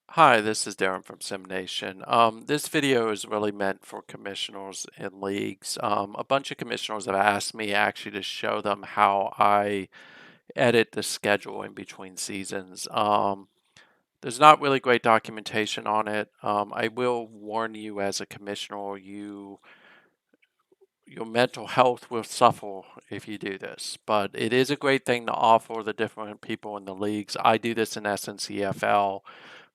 Hi, this is Darren from SimNation. This video is really meant for commissioners in leagues. A bunch of commissioners have asked me actually to show them how I edit the schedule in between seasons. There's not really great documentation on it. I will warn you as a commissioner, your mental health will suffer if you do this, but it is a great thing to offer the different people in the leagues. I do this in SNCFL.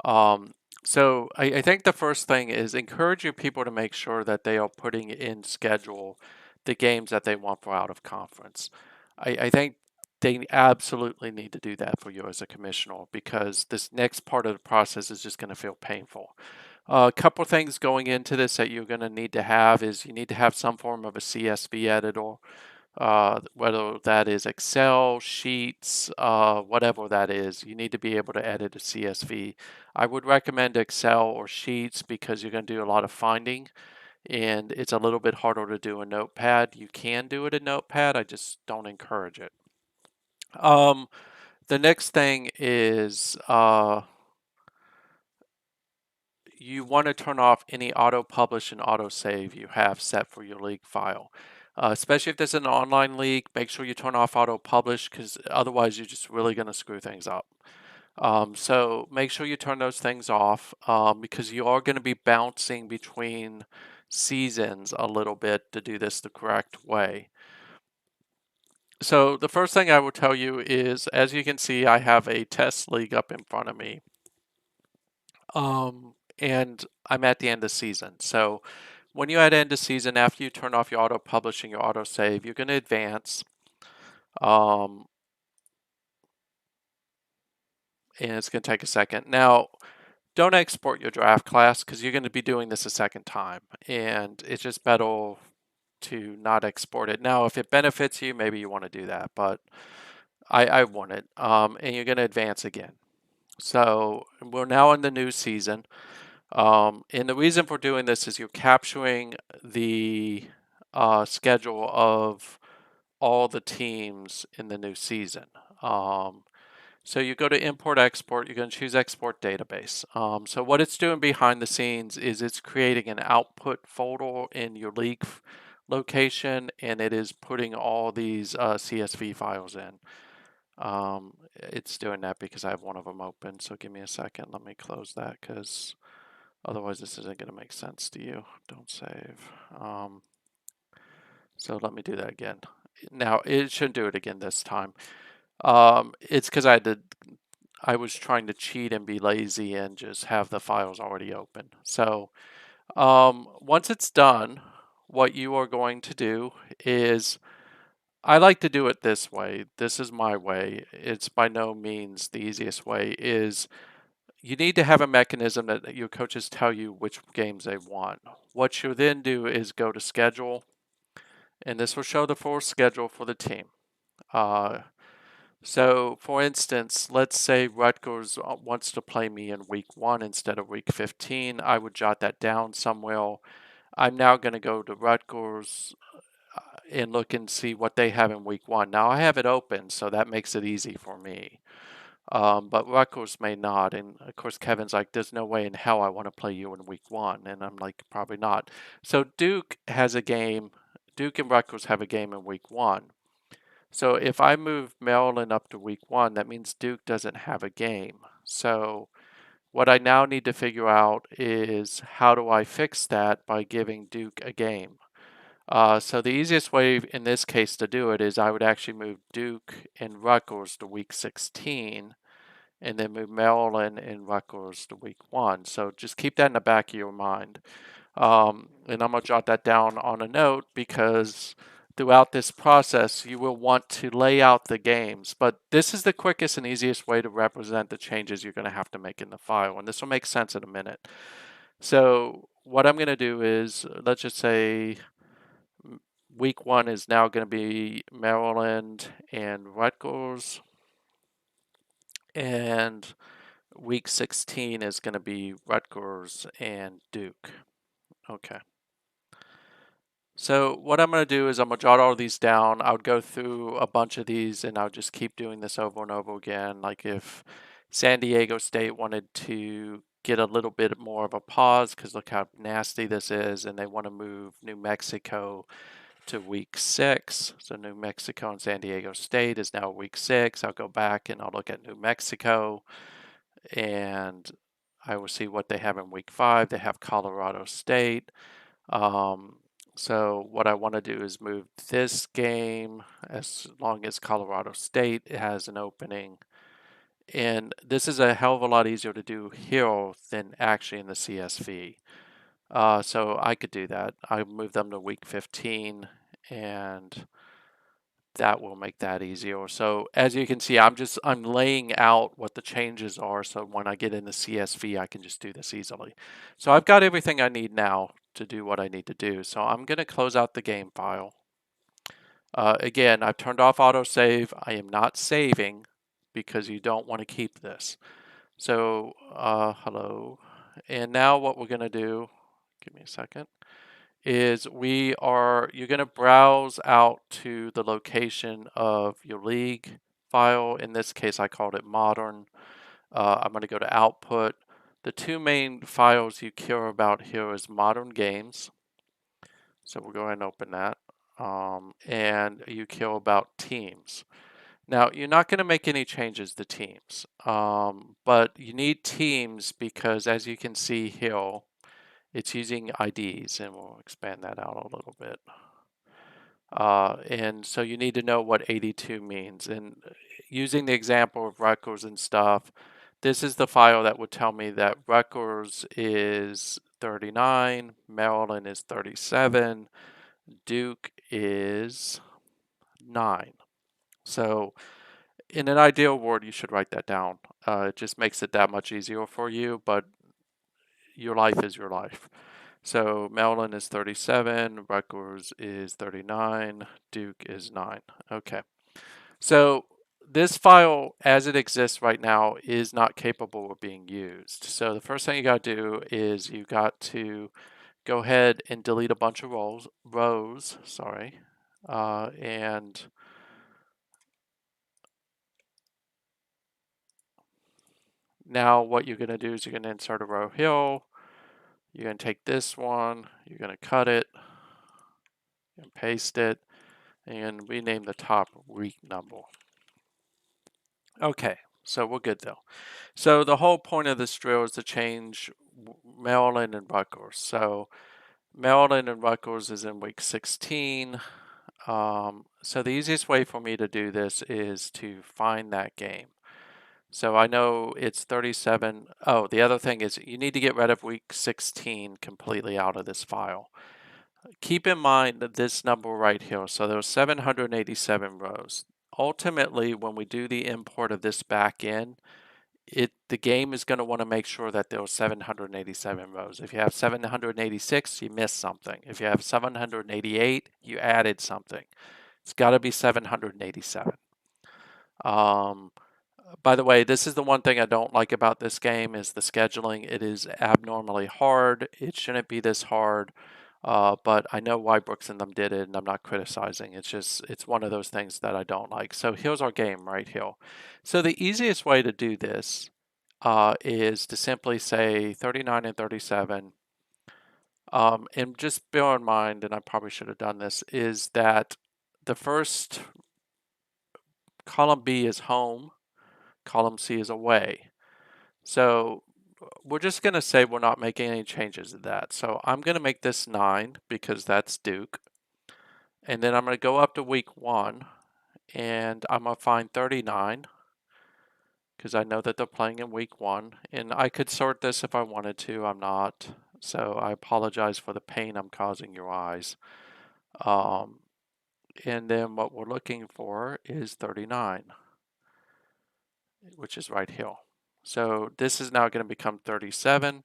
Um, so I think the first thing is encourage your people to make sure that they are putting in schedule the games that they want for out of conference. I think they absolutely need to do that for you as a commissioner because this next part of the process is just going to feel painful. A couple things going into this that you're going to need to have is you need to have some form of a CSV editor, whether that is Excel, Sheets, whatever that is. You need to be able to edit a CSV. I would recommend Excel or Sheets because you're going to do a lot of finding and it's a little bit harder to do in Notepad. You can do it in Notepad, I just don't encourage it. Um, the next thing is you want to turn off any auto publish and auto save you have set for your league file. Especially if there's an online league, make sure you turn off auto publish because otherwise you're just really going to screw things up. So make sure you turn those things off because you are going to be bouncing between seasons a little bit to do this the correct way. So the first thing I will tell you is, as you can see, I have a test league up in front of me. And I'm at the end of season. So when you're at end of season, after you turn off your auto publishing, your auto save, you're going to advance. And it's going to take a second. Now, don't export your draft class because you're going to be doing this a second time. And it's just better to not export it. Now, if it benefits you, maybe you want to do that. But I want it. And you're going to advance again. So we're now in the new season. And the reason for doing this is you're capturing the schedule of all the teams in the new season. So you go to import export, you're going to choose export database. So what it's doing behind the scenes is it's creating an output folder in your league location and it is putting all these CSV files in. It's doing that because I have one of them open. So give me a second. Let me close that because otherwise this isn't going to make sense to you. Don't save. So let me do that again. Now it shouldn't do it again this time. It's because I was trying to cheat and be lazy and just have the files already open. So once it's done, what you are going to do is I like to do it this way. This is my way. It's by no means the easiest way. Is you need to have a mechanism that your coaches tell you which games they want. What you then do is go to schedule, and this will show the full schedule for the team. Uh, so, for instance, let's say Rutgers wants to play me in week 1 instead of week 15. I would jot that down somewhere. I'm now going to go to Rutgers and look and see what they have in week 1. Now, I have it open, so that makes it easy for me. But Rutgers may not. And of course, Kevin's like, there's no way in hell I want to play you in week 1. And I'm like, probably not. So Duke has a game. Duke and Rutgers have a game in week 1. So if I move Maryland up to week 1, that means Duke doesn't have a game. So what I now need to figure out is how do I fix that by giving Duke a game? So the easiest way in this case to do it is I would actually move Duke and Rutgers to week 16 and then move Maryland and Rutgers to week 1. So just keep that in the back of your mind. And I'm going to jot that down on a note because throughout this process, you will want to lay out the games. But this is the quickest and easiest way to represent the changes you're going to have to make in the file. And this will make sense in a minute. So what I'm going to do is, let's just say week 1 is now going to be Maryland and Rutgers. And week 16 is going to be Rutgers and Duke. Okay. So what I'm going to do is I'm going to jot all these down. I would go through a bunch of these and I'll just keep doing this over and over again. Like if San Diego State wanted to get a little bit more of a pause because look how nasty this is, and they want to move New Mexico to week 6. So New Mexico and San Diego State is now week 6. I'll go back and I'll look at New Mexico, and I will see what they have in week 5. They have Colorado State. So what I want to do is move this game as long as Colorado State has an opening. And this is a hell of a lot easier to do here than actually in the CSV. So I could do that. I move them to week 15, and that will make that easier. So as you can see, I'm laying out what the changes are, so when I get in the CSV, I can just do this easily. So I've got everything I need now to do what I need to do. So I'm going to close out the game file. Again, I've turned off autosave. I am not saving because you don't want to keep this. So hello. And now what we're going to do, give me a second, is you're going to browse out to the location of your league file. In this case, I called it modern. I'm going to go to output. The two main files you care about here is modern games. So we'll go ahead and open that. And you care about teams. Now, you're not going to make any changes to teams, but you need teams because as you can see here, it's using IDs, and we'll expand that out a little bit. And so you need to know what 82 means. And using the example of Rutgers and stuff, this is the file that would tell me that Rutgers is 39, Maryland is 37, Duke is 9. So in an ideal world, you should write that down. It just makes it that much easier for you, but your life is your life. So Maryland is 37, Rutgers is 39, Duke is 9. Okay. So this file, as it exists right now, is not capable of being used. So the first thing you got to do is you got to go ahead and delete a bunch of rows, sorry, and now what you're going to do is you're going to insert a row here. You're going to take this one, you're going to cut it and paste it, and rename the top week number. Okay, so we're good though. So the whole point of this drill is to change Maryland and Rutgers. So Maryland and Rutgers is in week 16. So the easiest way for me to do this is to find that game. So I know it's 37. Oh, the other thing is you need to get rid of week 16 completely out of this file. Keep in mind that this number right here, so there's 787 rows. Ultimately, when we do the import of this back in, the game is going to want to make sure that there are 787 rows. If you have 786, you missed something. If you have 788, you added something. It's got to be 787. By the way, this is the one thing I don't like about this game is the scheduling. It is abnormally hard. It shouldn't be this hard. But I know why Brooks and them did it, and I'm not criticizing. It's one of those things that I don't like. So here's our game right here. So the easiest way to do this is to simply say 39 and 37. And just bear in mind, and I probably should have done this, is that the first column B is home, column C is away. So we're just going to say we're not making any changes to that. So I'm going to make this 9 because that's Duke. And then I'm going to go up to week 1 and I'm going to find 39 because I know that they're playing in week 1. And I could sort this if I wanted to. I'm not. So I apologize for the pain I'm causing your eyes. And then what we're looking for is 39, which is right here. So this is now going to become 37.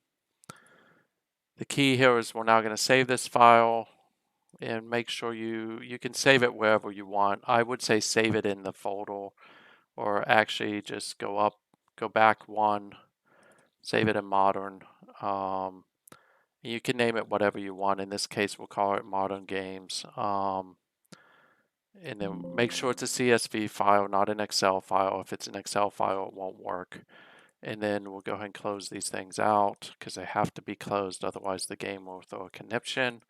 The key here is we're now going to save this file and make sure you can save it wherever you want. I would say save it in the folder, or actually just go back one, save it in modern. You can name it whatever you want. In this case, we'll call it modern games. And then make sure it's a CSV file, not an Excel file. If it's an Excel file, it won't work. And then we'll go ahead and close these things out because they have to be closed, otherwise the game will throw a conniption.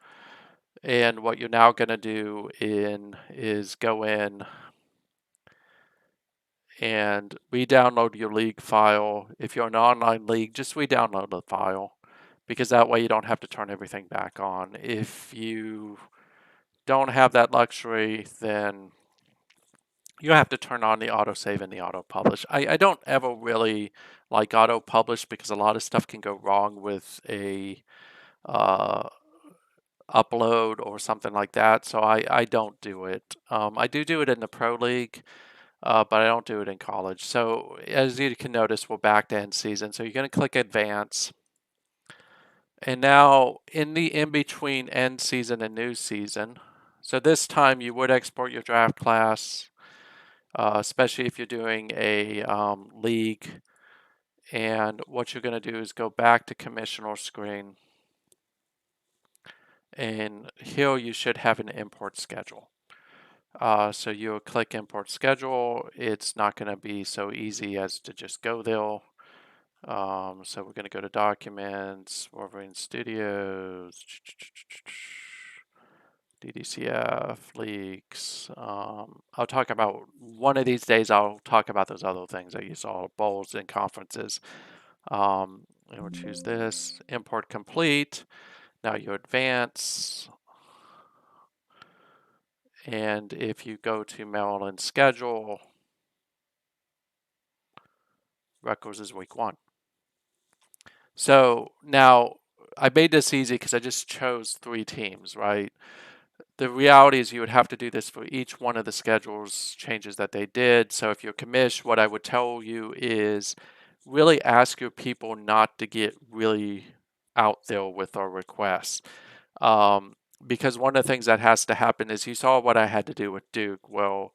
And what you're now going to do is go in and re-download your league file. If you're an online league, just re-download the file because that way you don't have to turn everything back on. If you don't have that luxury, then you have to turn on the autosave and the auto publish. I don't ever really like auto publish because a lot of stuff can go wrong with a uh, upload or something like that. So I don't do it. I do it in the pro league, but I don't do it in college. So as you can notice, we're back to end season. So you're going to click advance. And now in the in between end season and new season, so this time you would export your draft class, especially if you're doing a league. And what you're going to do is go back to commissioner screen. And here you should have an import schedule. So you'll click import schedule. It's not going to be so easy as to just go there. So we're going to go to documents, Wolverine Studios, DDCF, leaks. I'll talk about one of these days. I'll talk about those other things that you saw, bowls and conferences. And we'll choose this, import complete. Now you advance. And if you go to Maryland schedule, Rutgers is week 1. So now I made this easy because I just chose 3 teams, right? The reality is you would have to do this for each one of the schedules changes that they did. So if you're commish, what I would tell you is really ask your people not to get really out there with our requests. Because one of the things that has to happen is you saw what I had to do with Duke. Well,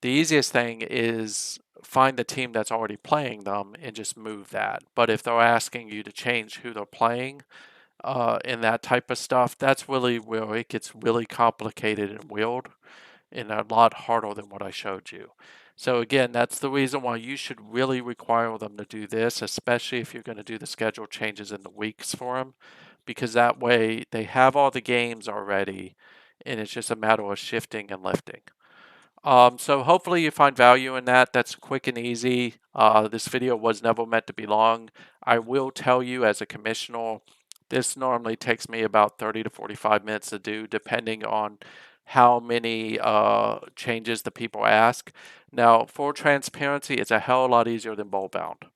the easiest thing is find the team that's already playing them and just move that. But if they're asking you to change who they're playing and that type of stuff, that's really where it gets really complicated and weird and a lot harder than what I showed you. So again, that's the reason why you should really require them to do this, especially if you're going to do the schedule changes in the weeks for them, because that way they have all the games already and it's just a matter of shifting and lifting. So hopefully you find value in that. That's quick and easy. This video was never meant to be long. I will tell you as a commissioner, this normally takes me about 30 to 45 minutes to do, depending on how many changes the people ask. Now, for transparency, it's a hell of a lot easier than bowl bound.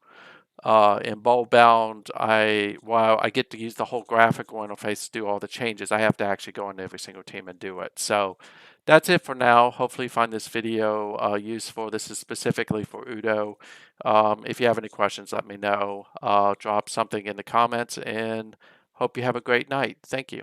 In bowl bound, while I get to use the whole graphical interface to do all the changes, I have to actually go into every single team and do it. So that's it for now. Hopefully you find this video useful. This is specifically for Udo. If you have any questions, let me know. Drop something in the comments and hope you have a great night. Thank you.